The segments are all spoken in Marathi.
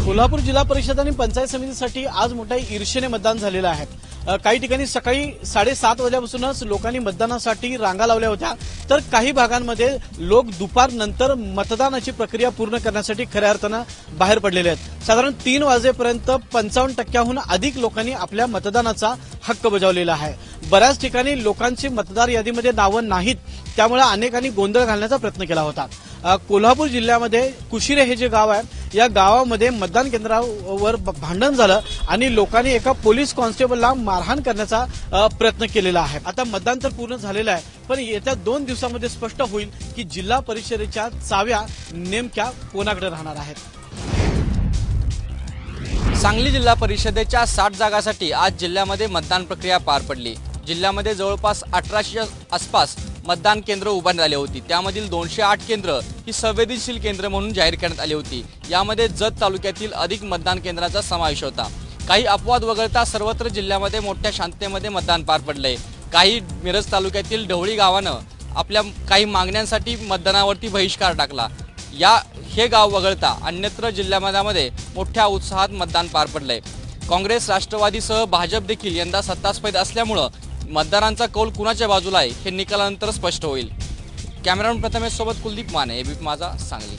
कोल्हापूर जिल्हा परिषद आणि पंचायत समितीसाठी आज मोठ्या ईर्षेने मतदान झालेलं आहे। काही ठिकाणी सकाळी 7:30 वाजल्यापासूनच लोकांनी मतदानासाठी रांगा लावल्या होत्या, तर काही भागांमध्ये लोक दुपारनंतर मतदानाची प्रक्रिया पूर्ण करण्यासाठी खऱ्या अर्थानं बाहेर पडलेले आहेत। साधारण 3 वाजेपर्यंत 55% अधिक लोकांनी आपल्या मतदानाचा हक्क बजावलेला आहे। बऱ्याच ठिकाणी लोकांची मतदार यादीमध्ये नावं नाहीत, त्यामुळे अनेकांनी गोंधळ घालण्याचा प्रयत्न केला होता। कोल्हापूर जिल्ह्यामध्ये कुशिरे हे जे गाव आहे, या गावामध्ये मतदान केंद्रावर भांडण झालं आणि लोकांनी एका पोलीस कॉन्स्टेबलला मारहाण करण्याचा प्रयत्न केलेला आहे। आता मतदान तर पूर्ण झालेलं आहे, पण येत्या 2 दिवसांमध्ये स्पष्ट होईल की जिल्हा परिषदेच्या चाव्या नेमक्या कोणाकडे राहणार आहेत। सांगली जिल्हा परिषदेच्या 60 जागांसाठी आज जिल्ह्यामध्ये मतदान प्रक्रिया पार पडली। जिल्ह्यामध्ये जवळपास 1800च्या आसपास मतदान केंद्र उभारण्यात आली होती। त्यामधील 208 केंद्र ही संवेदनशील केंद्र म्हणून जाहीर करण्यात आली होती। यामध्ये जत तालुक्यातील अधिक मतदान केंद्रांचा समावेश होता। काही अपवाद वगळता सर्वत्र जिल्ह्यामध्ये मोठ्या शांततेमध्ये मतदान पार पडले। काही मिरज तालुक्यातील ढवळी गावानं आपल्या काही मागण्यांसाठी मतदानावरती बहिष्कार टाकला। हे गाव वगळता अन्यत्र जिल्ह्यामध्ये मोठ्या उत्साहात मतदान पार पडले। काँग्रेस, राष्ट्रवादीसह भाजप देखील यंदा सत्तास्पद असल्यामुळे मतदारांचा कौल कुणाच्या बाजूला आहे हे निकालानंतर स्पष्ट होईल। कॅमेरामन प्रथमेश सोबत कुलदीप माने, एबीपी माझा, सांगली।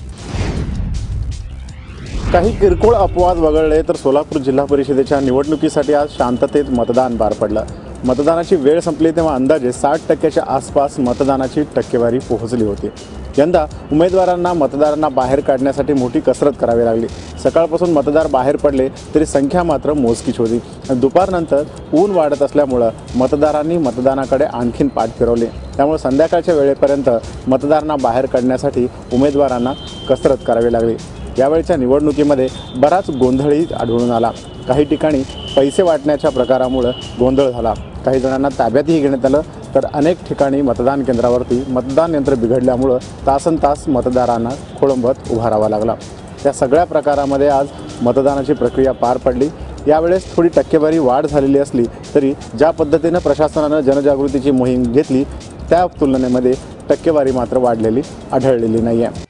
काही किरकोळ अपवाद वगळले तर सोलापूर जिल्हा परिषदेच्या निवडणुकीसाठी आज शांततेत मतदान पार पडलं। मतदानाची वेळ संपली तेव्हा अंदाजे 60% आसपास मतदानाची टक्केवारी पोहोचली होती। यंदा उमेदवारांना मतदारांना बाहेर काढण्यासाठी मोठी कसरत करावी लागली। सकाळपासून मतदार बाहेर पडले तरी संख्या मात्र मोजकीच होती। दुपारनंतर ऊन वाढत असल्यामुळे मतदारांनी मतदानाकडे आणखीन पाठ फिरवले। त्यामुळे संध्याकाळच्या वेळेपर्यंत मतदारांना बाहेर काढण्यासाठी उमेदवारांना कसरत करावी लागली। यावेळच्या निवडणुकीमध्ये बराच गोंधळही आढळून आला। काही ठिकाणी पैसे वाटण्याच्या प्रकारामुळे गोंधळ झाला। काही जणांना ताब्यातही घेण्यात आलं, तर अनेक ठिकाणी मतदान केंद्रावरती मतदान यंत्र बिघडल्यामुळं तासनतास मतदारांना खोळंबत उभा राहावा लागला। या सगळ्या प्रकारामध्ये आज मतदानाची प्रक्रिया पार पडली। यावेळेस थोडी टक्केवारी वाढ झालेली असली तरी ज्या पद्धतीनं प्रशासनानं जनजागृतीची मोहीम घेतली त्या तुलनेमध्ये टक्केवारी मात्र वाढलेली आढळलेली नाही आहे।